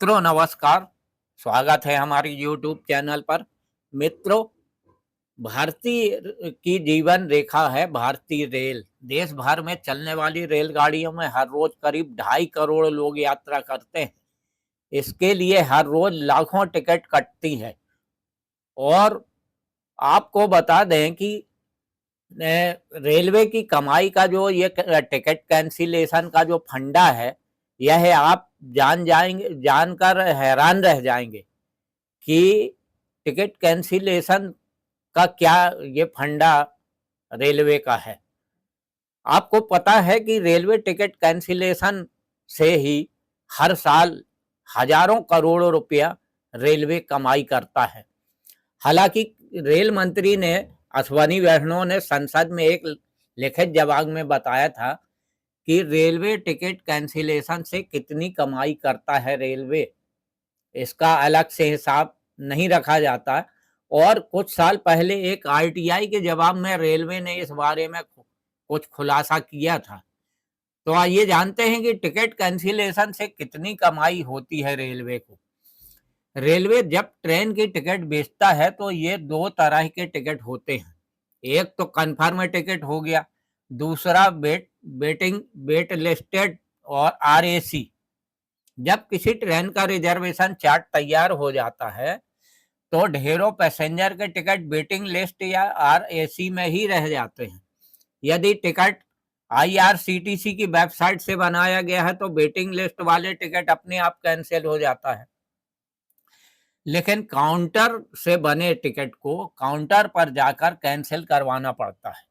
मित्रों नमस्कार। स्वागत है हमारी यूट्यूब चैनल पर। मित्रों, भारतीय की जीवन रेखा है भारतीय रेल। देश भर में चलने वाली रेलगाड़ियों में हर रोज करीब 2.5 करोड़ लोग यात्रा करते हैं। इसके लिए हर रोज लाखों टिकट कटती है। और आपको बता दें कि रेलवे की कमाई का जो ये टिकट कैंसिलेशन का जो फंडा है, यह आप जानकर हैरान रह जाएंगे कि टिकट कैंसिलेशन का क्या ये फंडा रेलवे का है। आपको पता है कि रेलवे टिकट कैंसिलेशन से ही हर साल हजारों करोड़ रुपया रेलवे कमाई करता है। हालांकि रेल मंत्री ने अश्वनी वैष्णव ने संसद में एक लिखित जवाब में बताया था कि रेलवे टिकट कैंसिलेशन से कितनी कमाई करता है रेलवे, इसका अलग से हिसाब नहीं रखा जाता। और कुछ साल पहले एक आरटीआई के जवाब में रेलवे ने इस बारे में कुछ खुलासा किया था। तो आइए जानते हैं कि टिकट कैंसिलेशन से कितनी कमाई होती है रेलवे को। रेलवे जब ट्रेन की टिकट बेचता है तो ये दो तरह के टिकट होते हैं। एक तो कन्फर्म टिकट हो गया, दूसरा वेट लिस्टेड और आरएसी। जब किसी ट्रेन का रिजर्वेशन चार्ट तैयार हो जाता है तो ढेरों पैसेंजर के टिकट वेटिंग लिस्ट या आरएसी में ही रह जाते हैं। यदि टिकट आईआरसीटीसी की वेबसाइट से बनाया गया है तो वेटिंग लिस्ट वाले टिकट अपने आप कैंसिल हो जाता है, लेकिन काउंटर से बने टिकट को काउंटर पर जाकर कैंसिल करवाना पड़ता है।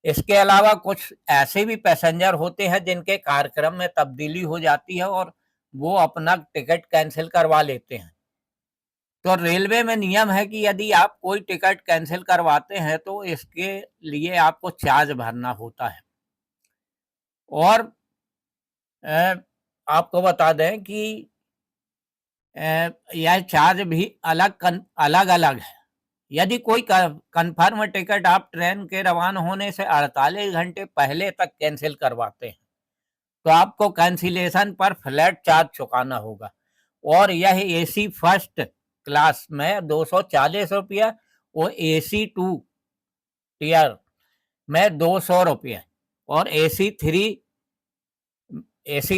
इसके अलावा कुछ ऐसे भी पैसेंजर होते हैं जिनके कार्यक्रम में तब्दीली हो जाती है और वो अपना टिकट कैंसिल करवा लेते हैं। तो रेलवे में नियम है कि यदि आप कोई टिकट कैंसिल करवाते हैं तो इसके लिए आपको चार्ज भरना होता है। और आपको बता दें कि यह चार्ज भी अलग अलग है। यदि कोई कन्फर्म टिकट आप ट्रेन के रवाना होने से 48 घंटे पहले तक कैंसिल करवाते हैं तो आपको कैंसिलेशन पर फ्लैट चार्ज चुकाना होगा। और यह एसी फर्स्ट क्लास में 240 रुपया और एसी 2 टियर में 200 रुपये और एसी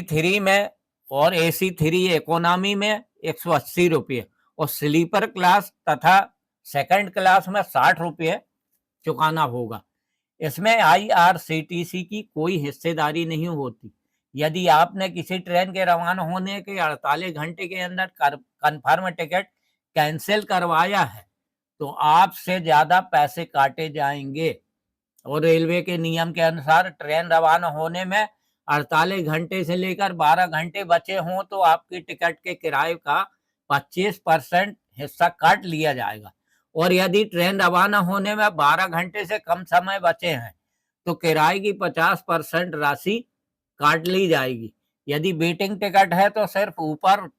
थ्री में और एसी 3 इकोनॉमी में 180 रुपये और स्लीपर क्लास तथा सेकंड क्लास में 60 रुपये चुकाना होगा। इसमें आईआरसीटीसी की कोई हिस्सेदारी नहीं होती। यदि आपने किसी ट्रेन के रवाना होने के 48 घंटे के अंदर कन्फर्म टिकट कैंसिल करवाया है तो आपसे ज्यादा पैसे काटे जाएंगे। और रेलवे के नियम के अनुसार ट्रेन रवाना होने में 48 घंटे से लेकर 12 घंटे बचे हों तो आपकी टिकट के किराए का 25% हिस्सा काट लिया जाएगा। और यदि ट्रेन रवाना होने में 12 घंटे से कम समय बचे हैं तो किराए की 50% राशि काट ली जाएगी। यदि वेटिंग टिकट है तो सिर्फ ऊपर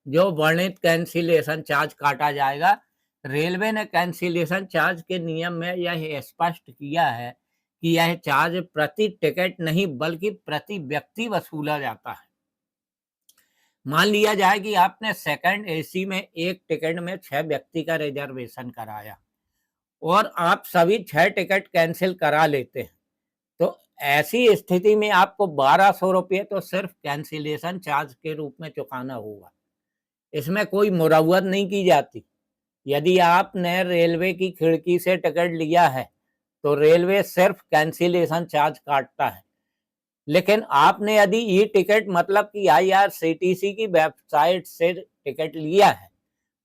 जो वर्णित कैंसिलेशन चार्ज काटा जाएगा। रेलवे ने कैंसिलेशन चार्ज के नियम में यह स्पष्ट किया है कि यह चार्ज प्रति टिकट नहीं बल्कि प्रति व्यक्ति वसूला जाता है। मान लिया जाए कि आपने सेकंड एसी में एक टिकट में 6 व्यक्ति का रिजर्वेशन कराया और आप सभी 6 टिकट कैंसिल करा लेते हैं तो ऐसी स्थिति में आपको 1200 रुपये तो सिर्फ कैंसिलेशन चार्ज के रूप में चुकाना होगा। इसमें कोई मुरव्वत नहीं की जाती। यदि आपने रेलवे की खिड़की से टिकट लिया है तो रेलवे सिर्फ कैंसिलेशन चार्ज काटता है, लेकिन आपने यदि ई टिकट मतलब कि आईआरसीटीसी की वेबसाइट से टिकट लिया है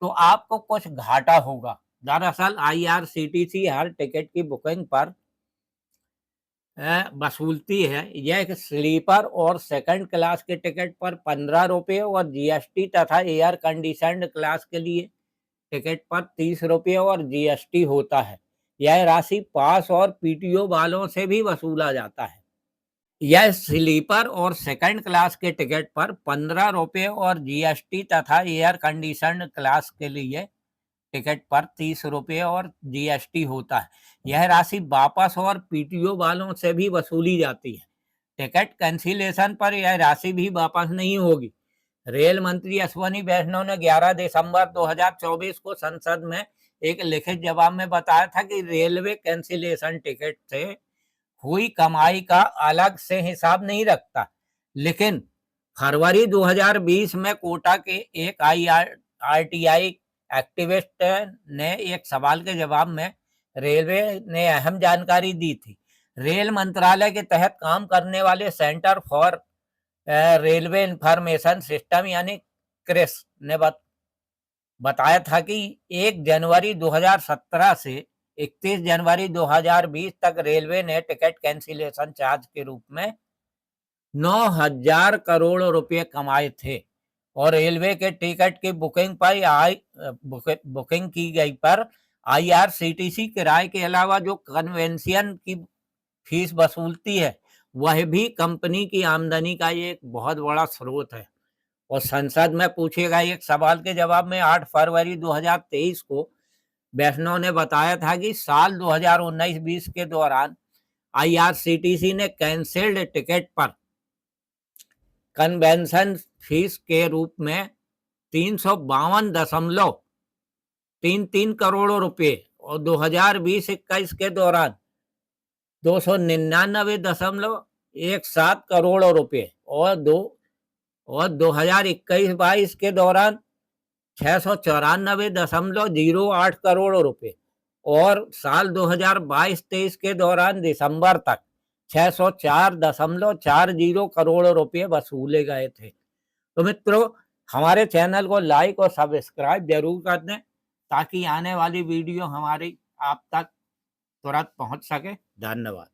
तो आपको कुछ घाटा होगा। दरअसल आईआरसीटीसी हर टिकट की बुकिंग पर वसूलती है। यह स्लीपर और सेकंड क्लास के टिकट पर 15 रुपये और जीएसटी तथा एयर कंडीशनड क्लास के लिए टिकट पर 30 रुपये और जीएसटी होता है। यह राशि पास और पीटीओ वालों से भी वसूला जाता है। यह स्लीपर और सेकंड क्लास के टिकट पर 15 रुपये और जीएसटी तथा एयर कंडीशनड क्लास के लिए टिकट पर 30 रुपये और जीएसटी होता है। यह राशि वापस और पीटीओ वालों से भी वसूली जाती है। टिकट कैंसिलेशन पर यह राशि भी वापस नहीं होगी। रेल मंत्री अश्वनी वैष्णव ने 11 दिसंबर 2024 को संसद में एक लिखित जवाब में बताया था कि रेलवे कैंसिलेशन टिकट से हुई कमाई का अलग से हिसाब नहीं रखता, लेकिन फरवरी 2020 में कोटा के एक आरटीआई एक्टिविस्ट ने एक सवाल के जवाब में रेलवे ने अहम जानकारी दी थी। रेल मंत्रालय के तहत काम करने वाले centre for railway information system यानी क्रिस ने बताया था कि 1 जनवरी 2017 से 31 जनवरी 2020 तक रेलवे ने टिकट कैंसिलेशन चार्ज के रूप में 9,000 करोड़ रुपए कमाए थे और रेलवे के टिकट की बुकिंग की गई पर आईआरसीटीसी किराए के अलावा जो कन्वेंशन की फीस वसूलती है वह भी कंपनी की आमदनी का एक बहुत बड़ा स्रोत है। और संसद में पूछे गए एक सवाल के जवाब में 8 फरवरी 2023 को वैष्णव ने बताया था कि साल 2019-20 के दौरान आईआरसीटीसी ने कैंसिल्ड टिकट पर कन्वेंशन फीस के रूप में 352.33 करोड़ रुपए और 2020-21 के दौरान 299.17 करोड़ रुपए और 2021-22 के दौरान 694.08 करोड़ रुपए और साल 2022-23 के दौरान दिसंबर तक 604.40 करोड़ रुपए वसूले गए थे। तो मित्रों, हमारे चैनल को लाइक और सब्सक्राइब जरूर कर दें ताकि आने वाली वीडियो हमारी आप तक तुरंत पहुंच सके। धन्यवाद।